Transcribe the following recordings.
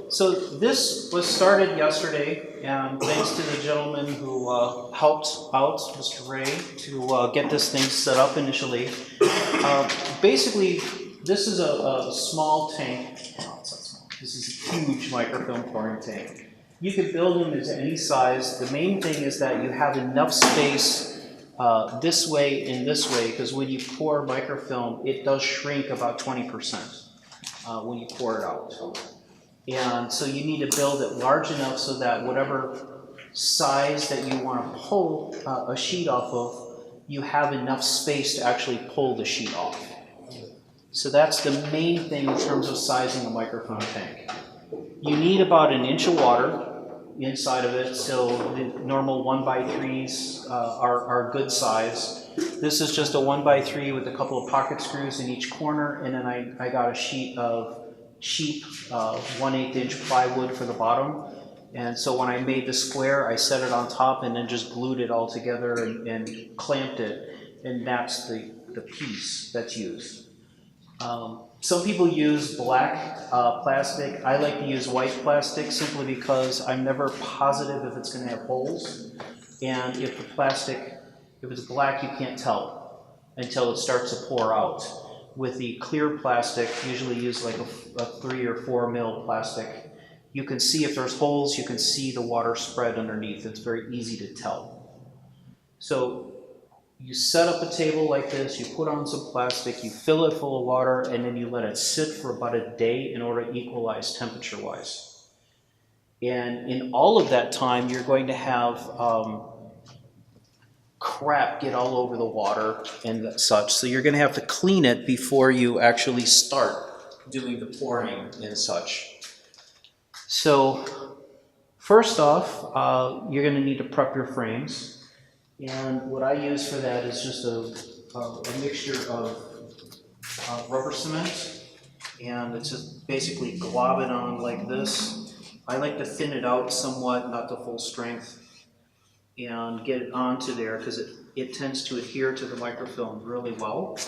So this was started yesterday, and thanks to the gentleman who helped out, Mr. Ray, to get this thing set up initially. Basically, this is a small tank. Oh, it's not small. This is a huge microfilm pouring tank. You can build them as any size. The main thing is that you have enough space this way and this way, because when you pour microfilm, it does shrink about 20% when you pour it out. And so you need to build it large enough so that whatever size that you want to pull a sheet off of, you have enough space to actually pull the sheet off. So that's the main thing in terms of sizing a microfilm tank. You need about 1 inch of water inside of it, so the normal 1x3s are good size. This is just a 1x3 with a couple of pocket screws in each corner, and then I got a sheet of cheap 1/8 inch plywood for the bottom. And so when I made the square, I set it on top and then just glued it all together and clamped it, and that's the piece that's used. Some people use black plastic. I like to use white plastic simply because I'm never positive if it's going to have holes, and if it's black, you can't tell until it starts to pour out. With the clear plastic, usually use like a 3 or 4 mil plastic, you can see if there's holes, you can see the water spread underneath. It's very easy to tell. So you set up a table like this, you put on some plastic, you fill it full of water, and then you let it sit for about a day in order to equalize temperature-wise. And in all of that time, you're going to have crap get all over the water and such. So you're going to have to clean it before you actually start doing the pouring and such. So first off, you're going to need to prep your frames. And what I use for that is just a mixture of rubber cement, and it's just basically glob it on like this. I like to thin it out somewhat, not to full strength, and get it onto there because it tends to adhere to the microfilm really well.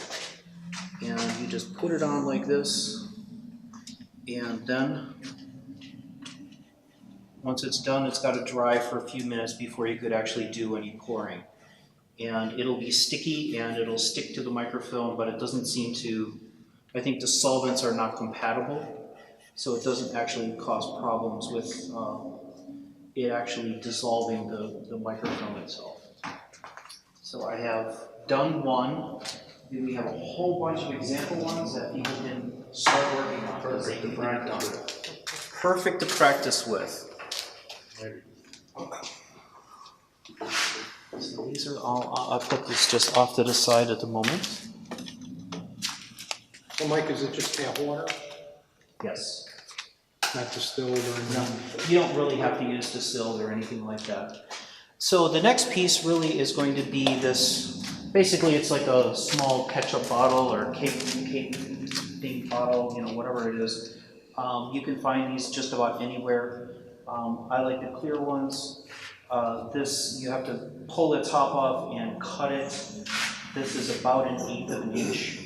And you just put it on like this, and then once it's done, it's got to dry for a few minutes before you could actually do any pouring. And it'll be sticky and it'll stick to the microfilm, but it doesn't seem to, I think the solvents are not compatible, so it doesn't actually cause problems with it actually dissolving the microfilm itself. So I have done one, then we have a whole bunch of example ones that people can start working on. Perfect to practice. Perfect to practice with. So these are all, I'll put this just off to the side at the moment. So Mike, is it just tap water? Yes. Not distilled or No, you don't really have to use distilled or anything like that. So the next piece really is going to be this, basically it's like a small ketchup bottle or cake thing bottle, you know, whatever it is. You can find these just about anywhere. I like the clear ones. This, you have to pull the top off and cut it. This is about 1/8 of an inch.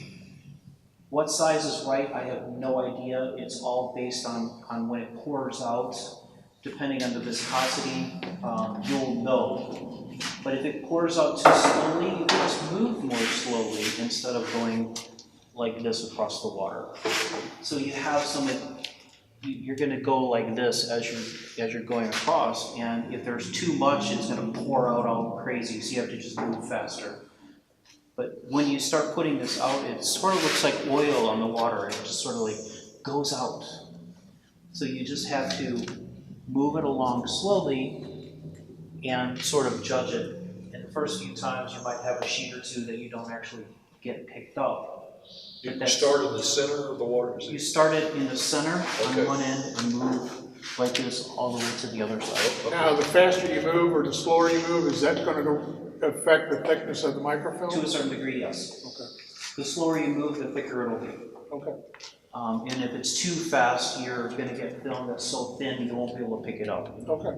What size is right, I have no idea. It's all based on when it pours out. Depending on the viscosity, you'll know. But if it pours out too slowly, you can just move more slowly instead of going like this across the water. So you have some, you're going to go like this as you're going across, and if there's too much, it's going to pour out all crazy, so you have to just move faster. But when you start putting this out, it sort of looks like oil on the water. It just sort of like goes out. So you just have to move it along slowly and sort of judge it. And the first few times, you might have a sheet or two that you don't actually get picked up. You start in the center of the water? You start it in the center Okay. on one end and move like this all the way to the other side. Now, the faster you move or the slower you move, is that going to affect the thickness of the microfilm? To a certain degree, yes. Okay. The slower you move, the thicker it'll be. Okay. And if it's too fast, you're going to get film that's so thin you won't be able to pick it up. Okay.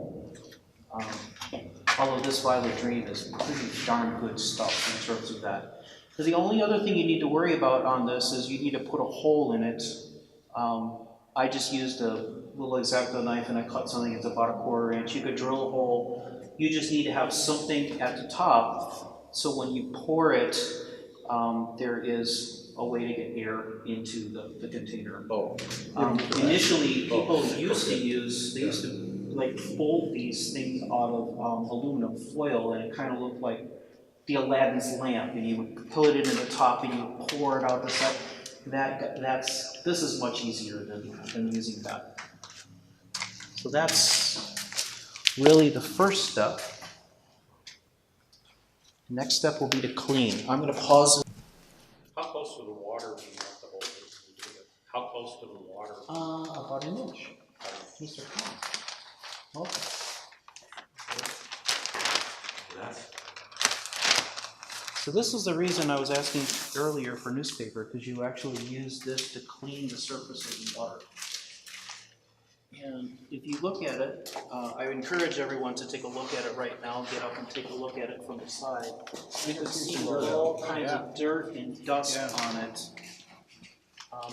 Although this Violet Dream is pretty darn good stuff in terms of that. The only other thing you need to worry about on this is you need to put a hole in it. I just used a little X-Acto knife and I cut something that's about a 1/4 inch. You could drill a hole. You just need to have something at the top so when you pour it, there is a way to get air into the container. Oh. Initially, people used to like fold these things out of aluminum foil, and it kind of looked like the Aladdin's lamp, and you would put it in the top and you would pour it out the side. This is much easier than using that. So that's really the first step. The next step will be to clean. I'm going to pause. How close to the water do you want the whole thing to be? How close to the water? About an inch. Mr. Khan. Welcome. So this is the reason I was asking earlier for newspaper, because you actually use this to clean the surface of the water. And if you look at it, I encourage everyone to take a look at it right now, get up and take a look at it from the side. You can see all kinds of dirt and dust on it.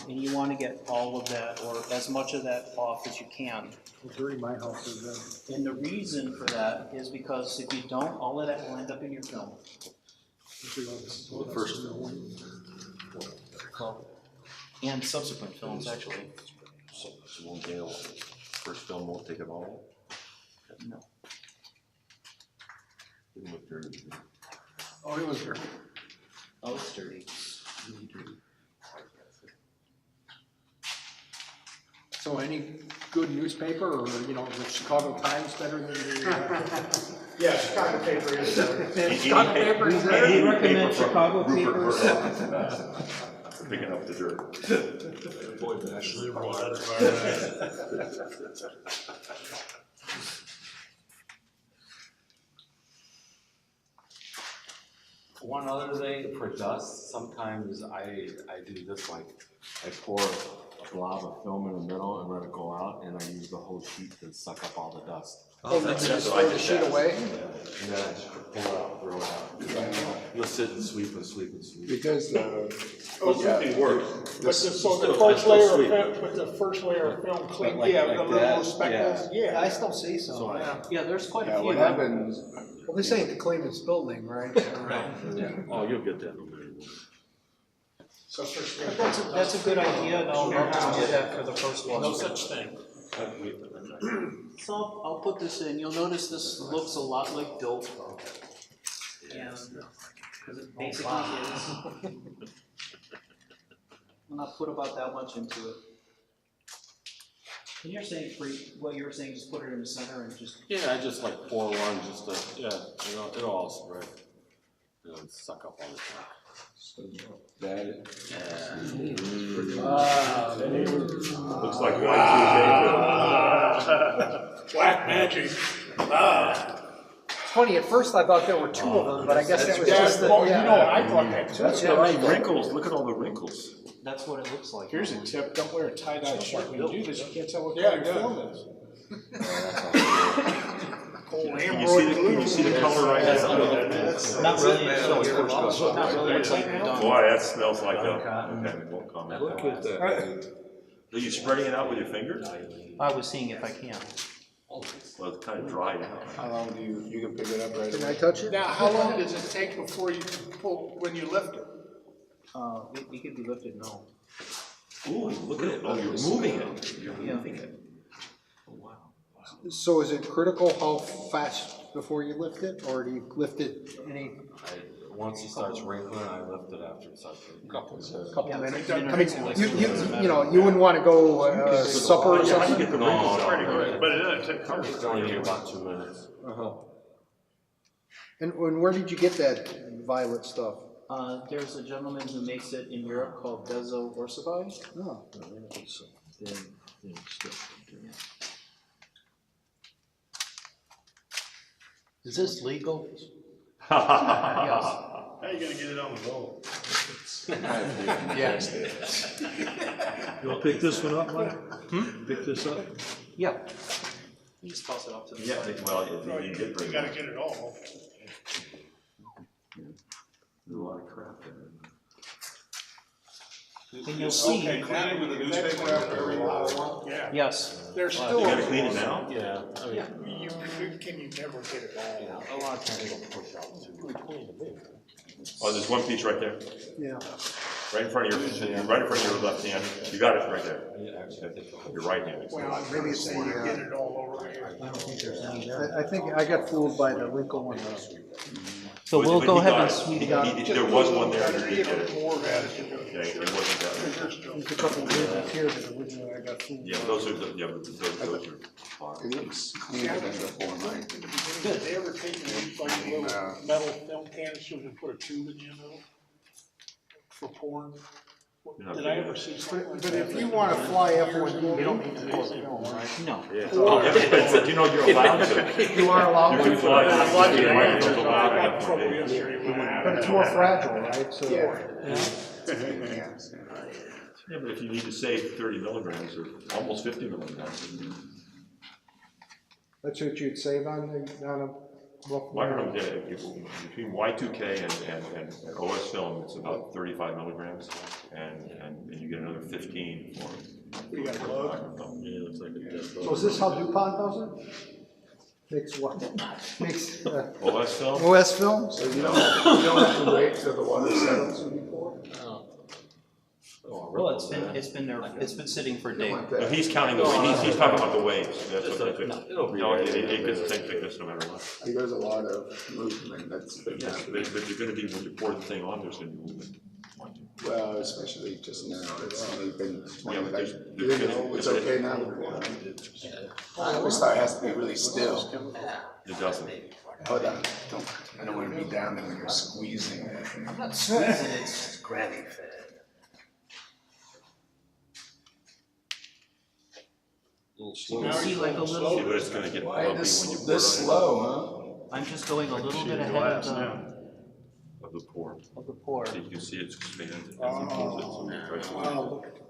And you want to get all of that, or as much of that off as you can. Dirty my house is And the reason for that is because if you don't, all of that will end up in your film. The first Well, and subsequent films, actually. So won't they all, first film won't take it all? No. Didn't look dirty. Oh, it was dirty. Oh, it's dirty. Really dirty. So any good newspaper, or, you know, the Chicago Times better than the? Yeah, Chicago paper is. Chicago paper is better? We recommend Chicago papers. Picking up the dirt. Boy, One other thing for dust, sometimes I do this, like, I pour a blob of film in the middle and let it go out, and I use the whole sheet to suck up all the dust. Oh, you just throw the sheet away? And then I just pull it out, throw it out. You'll sit and sweep and sweep and sweep. Because It works. But the first layer of film, with the first layer of film clean, Like- yeah, like the little that, speckles, yeah. I still see some. So I, Yeah, there's quite a Yeah, few. what happens, Well, this ain't the cleanest building, right? Oh, you'll get that no matter what. So first But layer. that's a good idea, and I'll just do that for the first one. No such thing. So I'll put this in. You'll notice this looks a lot like dope. And, because it basically is. I'll not put about that much into it. And you're saying, what you were saying, just put it in the center and just. yeah, I just like pour one, just to, it'll all spread. You know, suck up all the time. that, Looks like Y2K. Black magic. Funny, at first I thought there were two of them, but I guess that was Yeah, just the, well, you know, I thought that too. That's got any wrinkles, look at all the wrinkles. That's what it looks like. Here's a tip, don't wear a tie-dye shirt when you do this, you can't tell what Yeah, kind of good. film it is. Can you see the color right now? Not really. Not really. It's like you're done. Boy, that smells like a, okay, we won't comment. look at that. Are you spreading it out with your finger? I was seeing if I can. Well, it's kind of dried out. How long do you can pick it up right can I away? touch it? Now, how long does it take before you pull, when you lift it? It could be lifted now. Ooh, look at it, oh, you're moving it, you're Yeah. moving it. Oh, wow. So is it critical how fast before you lift it, or do you lift it any Once it starts wrinkling, I lift it after it starts wrinkling. couple Yeah, minutes? it's like- I mean, you know, you wouldn't want to go supper or How do you something? get the wrinkles out of it? But it doesn't take time. It's only about 2 minutes. Uh-huh. And where did you get that violet stuff? There's a gentleman who makes it in Europe called Bezo Orsavai. Oh. Is this legal? Yes. How you gonna get it on the roll? Yes. You'll pick this one up, Mike? Pick this up? Yeah. You just toss it off to the Yeah, side. well, you get You gotta get it all. There's a lot of crap in it. And you'll see, Okay, Clean it with a that's newspaper crap every everywhere. Yeah, yes, there's You still. gotta clean it now? Yeah, I mean, You never get it all. a lot of times it'll push out too. Oh, there's one piece right there, Yeah. right in front of your left hand. You got it right there. Your right hand. Well, maybe say you get it all over here. I don't think there's any there. I think I got fooled by the wrinkle in the. So we'll But go he ahead got and it. sweep it He- out. There was one there, and he did get it. More of that. Yeah, it wasn't that. There's a couple of ridges here that originally I got fooled. Yeah, those are, those are fine. It looks cleaner than before, Mike. Did they ever take these like little metal film canisters and put a tube in the end of it? For pouring? Did I ever see something like that? But if you want to fly F1, you don't need to pour film, right? No. But you know, you're allowed to. You are allowed You to. can fly. I It's allowed got in to trouble F1. yesterday when I. But it's more fragile, right? So. Yeah, but if you need to save 30 milligrams or almost 50 milligrams, That's what you'd save on a rough. microfilm, between Y2K and OS film, it's about 35 milligrams, and you get another 15 for You got a load? microfilm. Yeah, it looks like it. So is this how DuPont does it? Makes what? Makes OS film? OS films? So you don't have to wait till the water settles when you pour? Well, it's been there, it's been sitting for days. No, he's counting the waves, he's talking about the waves, that's what it It'll be No, there. it gets the same thickness no matter what. There's a lot of movement that's been Yeah, happening. but you're gonna be, when you pour the thing on, there's gonna be movement. Well, especially just now, it's only been Yeah, 20, but like, there's- you know, it's okay now. I always thought it has to be really still. It doesn't. Hold on, I don't wanna be down there when you're squeezing it. I'm not squeezing, it's gravity fed. You can see like a See, little, but it's gonna get bumpy Why when you this pour it on this it. slow, I'm just going a little bit ahead Of the pour. of the pour. So you can see it's expanded as he pours it, so he tries to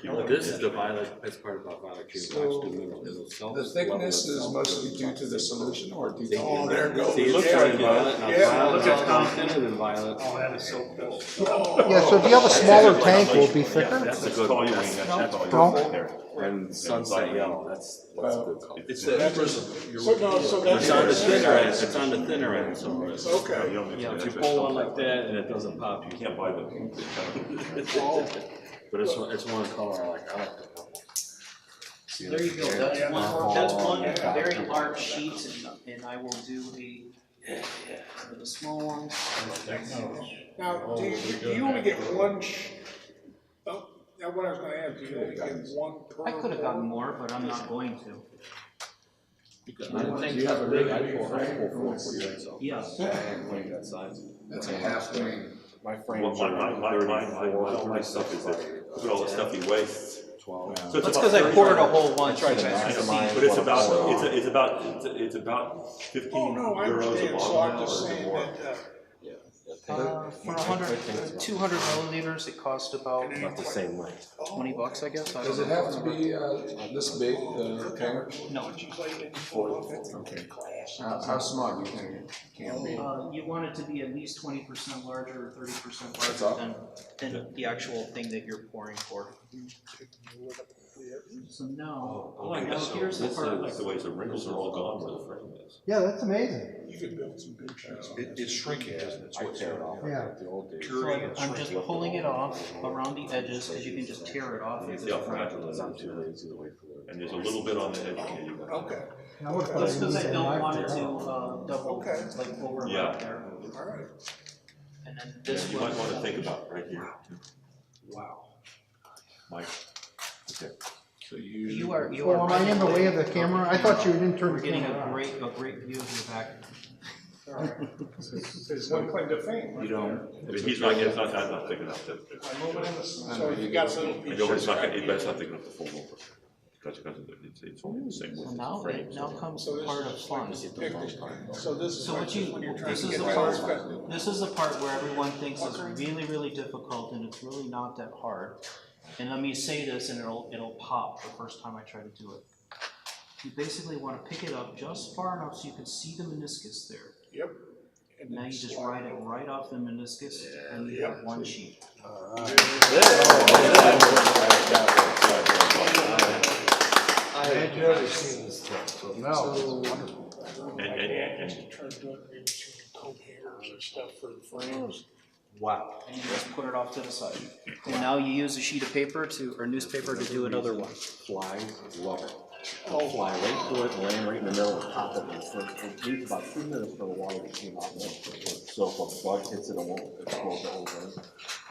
keep Well, it. this is the violet, that's part about violet cream. So, huh? The thickness is mostly due to the solution or due to? Oh, there it goes. See, it looks Yeah. like violet, now Yeah. violet's Look at all Tom. thinner than violet. Oh, that is so cool. Yeah, so if you have a smaller tank, will it be thicker? That's a good call, you mean, that's all No. right there. And sunset yellow, that's a good color. It's So no, so that's. It's on the thinner end, it's on the thinner end, so it's. Okay. You don't need to- Yeah, If you pull one like that and it doesn't pop, You you can't buy the. But it's one color I like the purple. See, There you go, that's one very large sheet, and I will do for the small ones. Now, do you only get one oh, now what I was gonna ask, do you only get one per? I could have gotten more, but I'm not going to. I think you have a big, I pull four for you, so. Yes. I have one that size. That's a half wing. My Well, frames my are all my stuff is that, look at all the stuff he wastes. 12. So it's That's about because I 30 poured a whole one. tried to so you guys can maximize see. But it's about 15 Oh, no, I euros a understand, so bottle I'm now, just or is it saying more? that, For 200 milliliters, it cost about About the same length. $20, I guess. I Does don't it know. have to be this big, the container? No. Okay. How small do you think it can be? You want it to be at least 20% larger or 30% That's all? larger than the actual thing that you're pouring for. So now, now here's the part, I like the way the wrinkles are all gone where the frame is. Yeah, that's amazing. you could build some big shots. It's shrinking, isn't it? I tear it off Yeah. like the old days. so I'm just pulling it off around the edges, because you can just tear it off. See how fragile it is. I'm too lazy to wait for the. And there's a little bit on the edge. Yeah, you got it. Okay, I would have Just because I put don't want it it to double, Okay. like overlap Yeah. there. all right. And then Yeah, this you one. might want to think about right here, Wow. Mike. Okay. So You are Well, am I in the way of the camera? I thought you didn't turn We're the getting camera a on. great view of your back. All right. There's one claim to fame. You don't, I mean, he's not, it's not thick enough to. So if you got a little I piece. know it's not, it's not thick enough to fold over. Because it's only the same width So as now, the frame. now comes So the this part is of fun. So this is So like what you, when you're trying this to is get the those part, this is the part where everyone thinks is really difficult, and it's really not that hard. And let me say this, and it'll pop the first time I try to do it. You basically want to pick it up just far enough so you can see the meniscus there. Yep. And Now then you just slide ride it right off the meniscus and you have one sheet. I had never seen this stuff, so now it's wonderful. And Try to do it maybe some coat hangers and stuff for the frames. Wow. And you just put it off to the side. And now you use a sheet of paper or newspaper to do another one. Flies love it. They'll fly right through it and land right in the middle of top of it. So it needs about 2 minutes for the water to clean off it. So if a bug hits it, it won't explode the whole thing.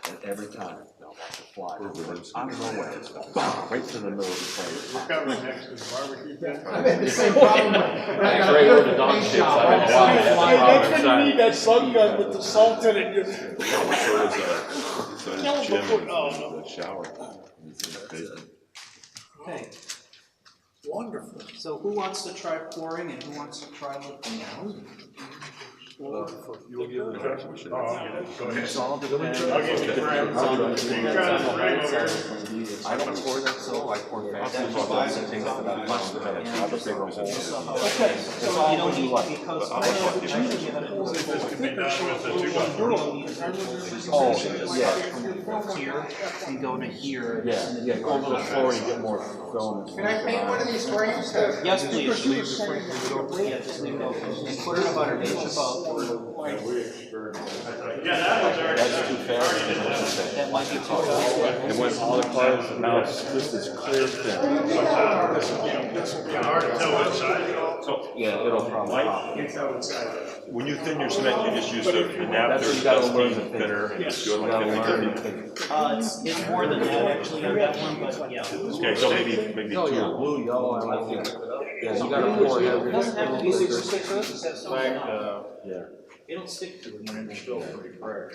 And every time they'll watch it fly. I'm no way. Right to the middle of the frame. Covering next to the barbecue pit. I've had the same problem. That's right where the dog shits. I don't know why. That's the problem That's when you inside. need that bug gun with the salt in it. so Kill does 'em Jim before- in oh, no. the shower. He's in the basement. Okay, Wonderful. so who wants to try pouring and who wants to try lifting now? You'll give it a try. We should- Go ahead. It's all depends. I'll give you frame. I'll do it. You got a frame over here. I don't pour that so I pour fast. That's why it takes about 5 minutes. I have a bigger hole. Okay, so you don't need, because usually you have to This could be done with the 2 Oh, yeah. from here and go to here. Yeah, go a little slower, you get more film. Can I paint one of these frames? Yes, please. Yeah, just leave it open and put it about an inch above. That's too fast. That might be too fast. It went all the colors, and now it's just as clear thin. This will be hard to tell which side. So, Yeah, it'll probably pop. when you thin your cement, you just use the nap, That's what there's you gotta dusty learn to thinner, and just do it You like gotta learn 50/50. to It's more than that actually on that one, but yeah. Okay, so maybe Oh, yeah, 2. blue, yellow, I like it. Yeah, you gotta pour It every. doesn't have to be 66 inches, that's something else. Yeah. It'll stick to it when it's still pretty fresh.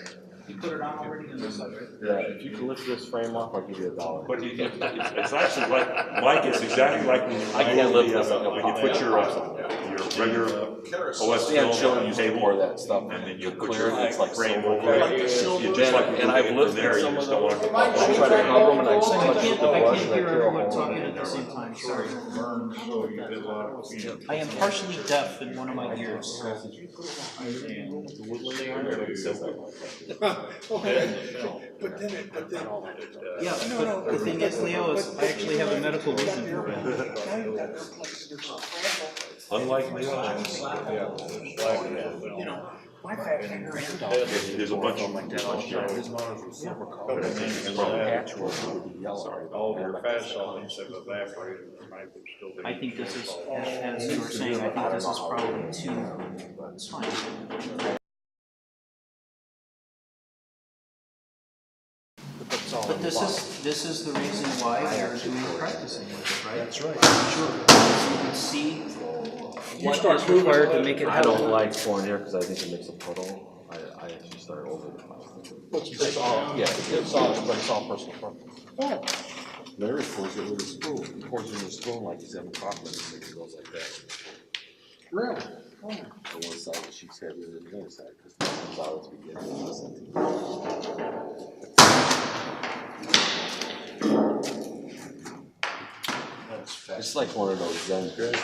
You put it on already on this side, right? Yeah, if you can lift this frame off, I'll give you $1. But it's actually like, Mike, it's exactly like when you, I can't lift this up. when you put your regular OS Yeah, film children on used the to table, pour that stuff, and then you the put clear, your it's like frame silver. over it. You just like And I've from lifted there, you some just of don't want those. it to I fall. try to cover them and I I touch the can't brush and I hear clear a everyone hole. talking at the same time, sorry. I am partially deaf in one of my ears. But then Yeah, but the thing is, Leo, is I actually have a medical reason for it. Unlike me, you know, my fat finger and dog. there's a bunch of like that. All Your fast salts have evaporated, might still be. I think this is, as you were saying, I think this is probably too, it's fine. But this is the reason why they're doing practicing with it, right? That's right, sure. So you can see what is required to make it I don't happen. like pouring here because I think it makes a puddle. I actually start over the place. It's all, Yeah, but it's all personal preference. Larry pours it with a spoon. He pours it in a spoon like he's having coffee, and it goes like that. really? The one side, she's heavier than the other side, because it comes out at the beginning. It's like one of those Zen drills.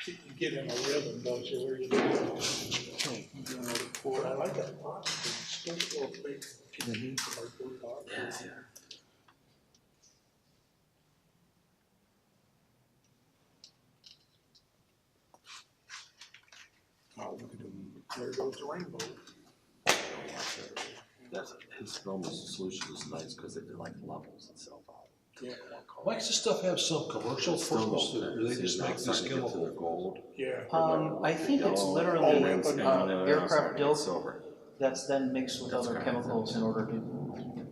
You get in a rhythm, don't you, where you do it? Boy, I like that pot. It's still a big. Oh, look at them. There goes the rainbow. That's, his film solution is nice because it like levels itself out. Yeah. Why does this stuff have some commercial purpose? Do they just make this chemical? Gold. Yeah. I think it's Oh, literally yeah. aircraft dilk Silver. that's then mixed with other chemicals in order to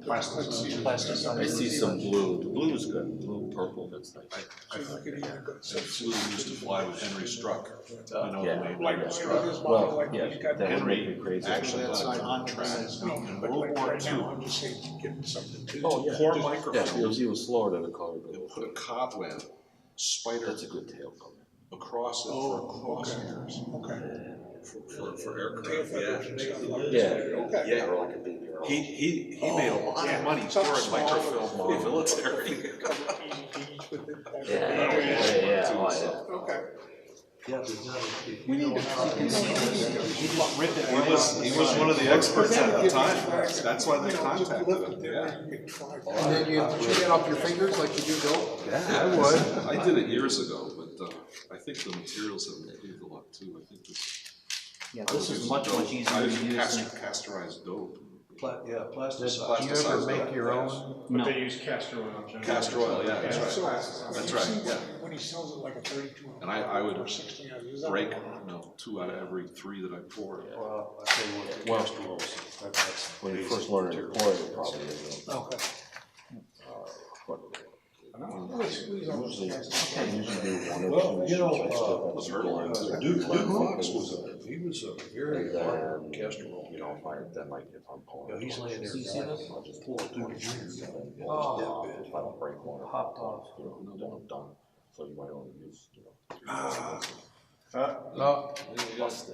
Plasticize. plasticize. I see some blue. The blue is good. Blue, purple, that's nice. So you could either go. Blue used to fly with Henry Struck. You know, Yeah. the main Like, Henry look at Struck. this model, Well, like yeah, he's got. that would make me crazy. Actually, that's on contract. In But World like War right now, II, I'm just saying, getting something to. Oh, yeah. Poor Yeah, microfilm. he was slower than the color. They put a cobweb spider That's a good tail color. across it Oh, for okay. crosshairs, Okay. for aircraft, Yeah. Okay. Yeah, or like a baby girl. He made a lot Yeah. of money Something for a microfilm small. for the military. Easy peasy with it. Yeah, yeah, yeah. Oh, yeah. Okay. Yeah, but if We you need know to how talk. to You just rip it He right was, off. he was one of the experts at the time, that's why they contacted him, Lift it yeah. there, you can try. And then you have to chew that off your fingers like you do dope? Yeah, I would. I did it years ago, but, I think the materials have improved a lot too, I think this. Yeah, I this was is using much, dope. much easier I to used use than. pasteurized dope. plasticized. Do you ever make your own? No. They use castor oil generally. Castor oil, yeah, that's So, right. That's right, yeah. when he sells it like a 32. And I would or 16 ounce, is that break, a lot? 2 out of every 3 that I poured. Well, I tell you what, the castor oils, that's When you basic first learn to material. pour it, it probably is. Okay. Usually do one or Well, two you know, sheets, I still have to go into Duke learn Fox things. was he was a very And hard then, castor oil. you know, if I'm pouring. Yeah, he's laying there. You see this? I'll just Pull pour it through the it. jeans. Oh. If I don't break one. Popped off. You know, then I'm done. So you might only use, you know. 3 No,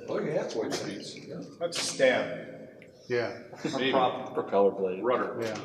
Oh, yeah, that's what it is. that's a stab. Yeah. Maybe. Propeller blade. Rudder. Yeah.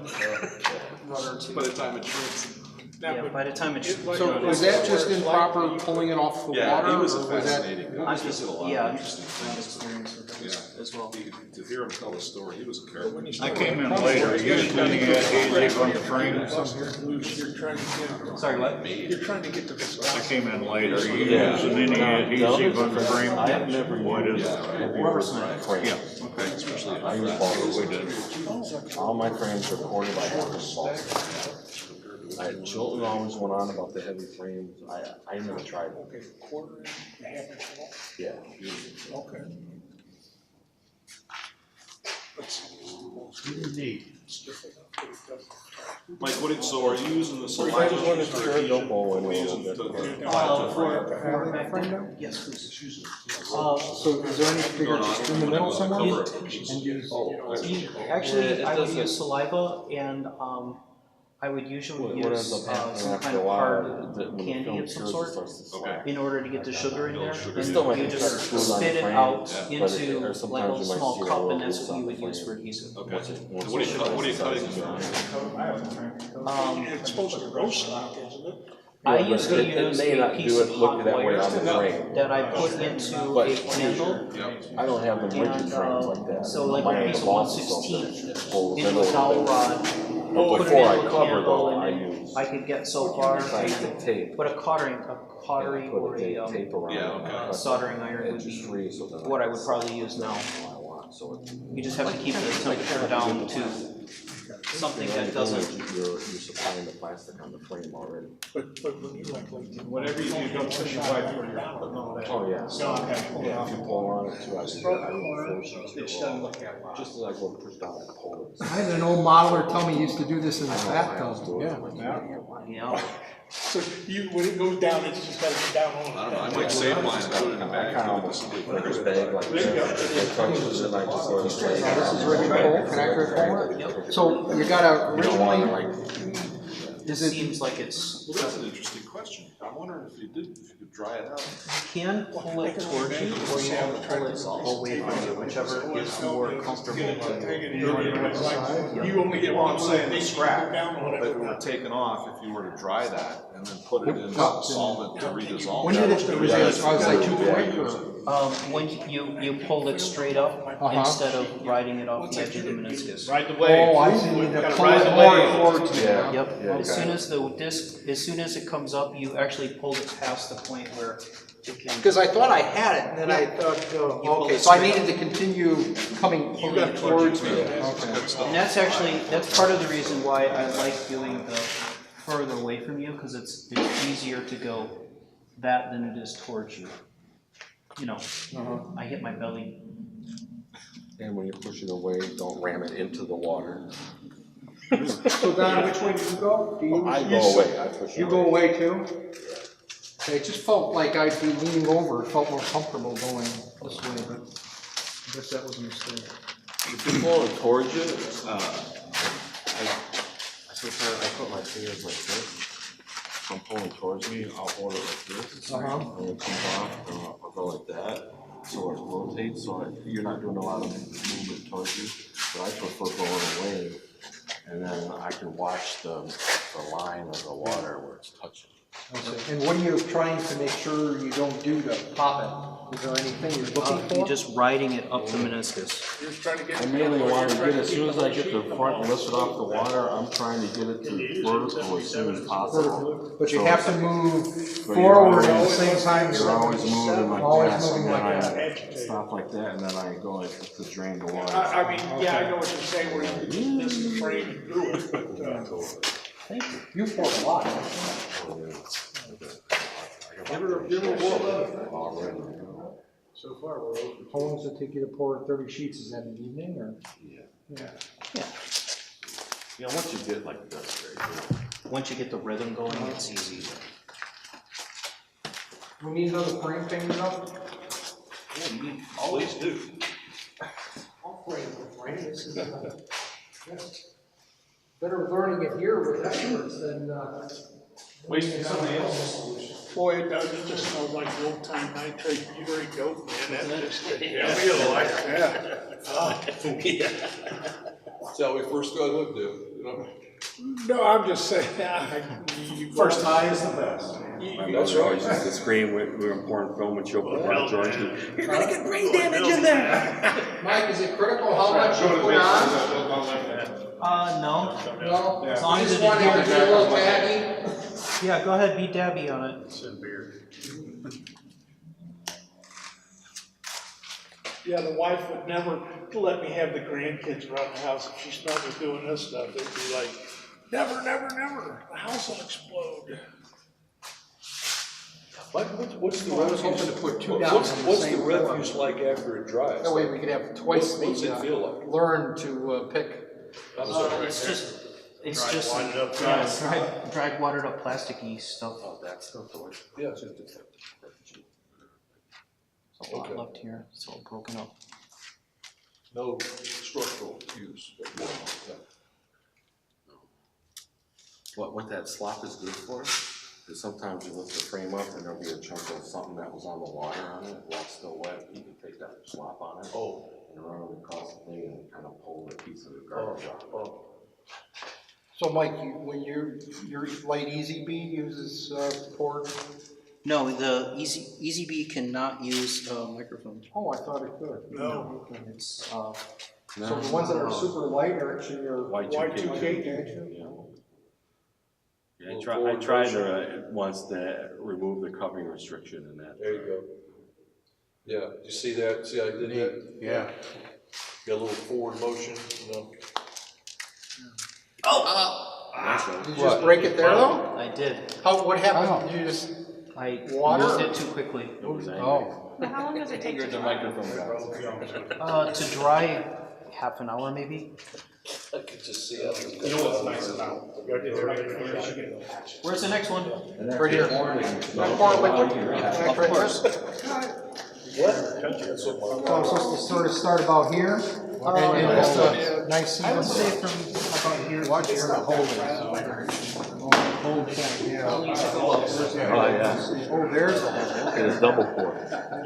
By the time it shrinks. Yeah, by the time it's. So was that just improper pulling it off the Yeah, water? he was or a was that- fascinating guy. I'm He just, did a lot yeah, of I'm interesting just have things. experience with this as well. To hear him tell a story, he was a character. I came in later, usually he had easy from the frame. You're trying to get, Sorry, what? you're trying to get to this. I came in later, you Yeah. using any easy from the frame? I have never What is used it? Rubber cement. frame. Especially I use balls. All my frames are quarter by half inch balls. Chilton always went on about the heavy frames. I never tried it. Okay, quarter inch, a half inch long? Yeah. Okay. Mike, so are you using the I saliva? just wanted to stir the bowl in a little bit. For back then? Yes, please. So is there any bigger in the middle somewhere? Actually, I would use saliva and, I would usually What use ends up happening some after kind a of while, hard when the candy film of some cures, it sort starts to slap. in order to get the sugar in there. sugar. And Still might you be just screwed on the spit it frame, out yeah, but into or like sometimes a you might small see a cup little and that's loose what on you the would use frame. for adhesive. Okay. Once What are you starts cutting? It's supposed to go stock, isn't it? I Yeah, but used to it use may a not piece do of it look hot that way wire on the frame. that I put into But- a candle. I don't have them rigid And, frames like that. so like Mine a are piece of balls or 1/16 something. Pulls in into a little dowel bit. rod, But put it before I into a cover candle, though, and I then use I could get so far and plastic then tape. put a cautery Put or a a tape around yeah, it. okay. Cut soldering iron would edges be free so that what I can would set probably use now. what I want. So it's You just have to keep the temperature down to something that doesn't. You're supplying the plastic on the frame already. But when you like, Whatever you do, don't push your wife for your, no, that. Oh, yeah. So, okay. Yeah, if you pull on it too, I do 4 sheets. It doesn't look that lot. Just as I go to push down, I pull it. I had an old modeler tell me he used to do this in his I was bathtub. doing it. Yeah. I'm like, You know, so you, when it goes down, it's just gotta go down on. I don't know, I might save mine and put it in a I bag. kind of almost put this bag like this. It touches it like this. So This is ready to pull, can I pull it? So you gotta you don't want to originally, like, this seems like it's, Well, that's an interesting question. I'm wondering if you could dry it out. you can pull it towards you or you can pull it away from you, whichever is more comfortable. You only get Well, one. I'm saying the scrap, Down on but if it it. were taken off, if you were to dry that and then put it in solvent to redissolve. when did it, was it, I was like too quick or? When you pulled it straight up instead of riding it off the edge of the meniscus. Ride the wave. Oh, I see, you Gotta pull ride it the more wave. towards me. yeah. Yep, Yeah, as soon as the disc, as soon as it comes up, you actually pulled it past the point where it can. Because I thought I had it, and then I thought, pulled okay, it so I straight needed to continue pulling it towards me. Okay. And that's actually, that's part of the reason why I like doing the further away from you, because it's easier to go that than it is towards you. You know, I hit my belly. And when you push it away, don't ram it into the water. So Don, which way do you go? Do you? I go away, I push it You go away too? Okay, it just felt like I'd be leaning over, it felt more comfortable going this way, but I guess that was a mistake. If you're pulling towards you, sometimes I put my fingers like this. If I'm pulling towards me, I'll hold it like this. Uh-huh. And it comes off, and I'll go like that. So it rotates, so you're not doing a lot of movement towards you. But I prefer going away, and then I can watch the line of the water where it's touching. And what are you trying to make sure you don't do to pop it? Is there anything you're looking for? You're just riding it up the meniscus. You're just trying to get. I mainly want to get, as soon as I get the front lifted off the water, I'm trying to get it to vertical as soon as possible. But you So- have to move so forward you're at the same time. You're always moving like Always that, moving and then like I stop like that, and then I go like to drain the water. I mean, yeah, I know what you're saying, where you can miss the frame and do it, but, Thank you. You poured a lot. So far, we're over. How long does it take you to pour 30 sheets? Is that an evening or? Yeah, once you get like this, right? Once you get the rhythm going, it's easy. We need another frame painted up? Please do. I'll frame the frame. This is, that's better learning it here with experts than, wasting somebody else's. Boy, it does, it just smells like the old time nitrate butyrate dope, man, that just. I feel like Yeah. That's how we first got hooked, you know? No, I'm just saying, first time is the best. My mother always used to scream when we were pouring film and she'll put on George. You're gonna get brain damage in there. Mike, is it critical how much you put on? No. No? As long You as just it want it to adheres. be a little taggy? Yeah, go ahead, be dabby on it. Yeah, the wife would never let me have the grandkids around the house if she smelled me doing this stuff. They'd be like, never, never, never, the house will explode. What's the I was hoping to put two down on the What's the same floor. refuse like after it dries? That way we could have twice What's it the, feel like? learn to pick. It's just dried watered up plasticky stuff. Oh, that's the door. Yeah. There's a lot Okay. left here, it's all broken up. No structural use. What that slop is good for, is sometimes you lift the frame up and there'll be a chunk of something that was on the water on it, while it's still wet, you can take that slop on it. Oh. And run it across the thing and kind of pull a piece of the garbage off. So Mike, when your light Easy Bee uses poured? No, the Easy Bee cannot use microfilm. Oh, I thought it could. No. It's So the ones that are super light are actually your. Y2K. Yeah, I tried to once to remove the covering restriction and that. There you go. Yeah, you see that? See how I did that? Yeah. Got a little forward motion, you know? Did you just break it there though? I did. What happened? Did you just? I Water? moved it too quickly. It was angry. Oh. So how long does it take to dry? To dry, half an hour maybe. I could just see how. You know what's nice about Where's the next one? Right here. Of course. So I'm supposed to sort of start about here, and just a nice. I would say from about here. Watch where the hole is. Hold point, yeah. Oh, yeah. Oh, there's the hole. And it's double pour.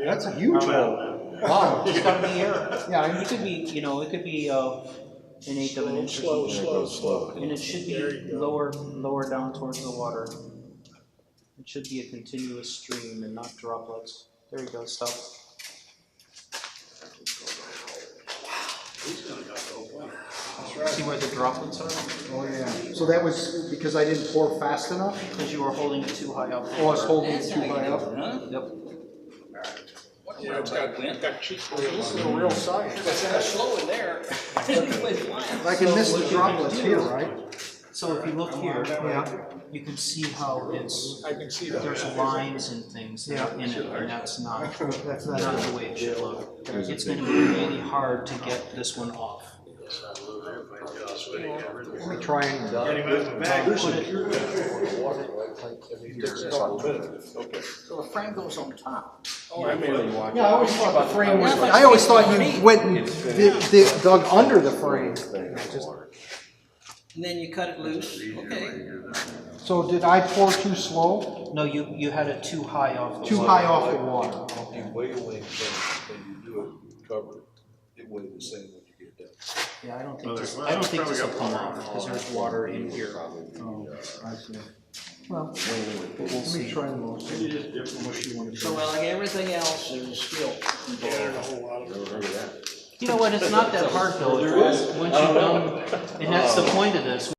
That's a huge hole. Wow. Just gotta be here. Yeah, and it could be, it could be an eighth of an inch or something. Slow. And it should be lower down towards the water. It should be a continuous stream and not droplets. There you go, stop. See where the droplets are? Oh, yeah. So that was because I didn't pour fast enough? Because you were holding it too high up. Oh, I was holding it too high up? Yep. Yeah, it's got cheap. This is a real size. Slow in there. I can miss the droplets here, right? So if you look here, Yeah. you can see how I can see that. there's lines and things in it, and that's not the way it should look. It's gonna be really hard to get this one off. Let me try and. So the frame goes on top. Yeah, I always thought the frame was, I always thought you went and dug under the frame. And then you cut it loose, okay. So did I pour too slow? No, you had it too high off the Too water. high off the water? You wailing when you do it covered, it weighs the same when you get done. Yeah, I don't think this will come off, because there's water in here. Oh, I see. Well, let me try and look. It is different. Unless you want to. So like everything else is still. Yeah, there's a whole lot of it. You know what, it's not that hard though, once you've done, and that's the point of this.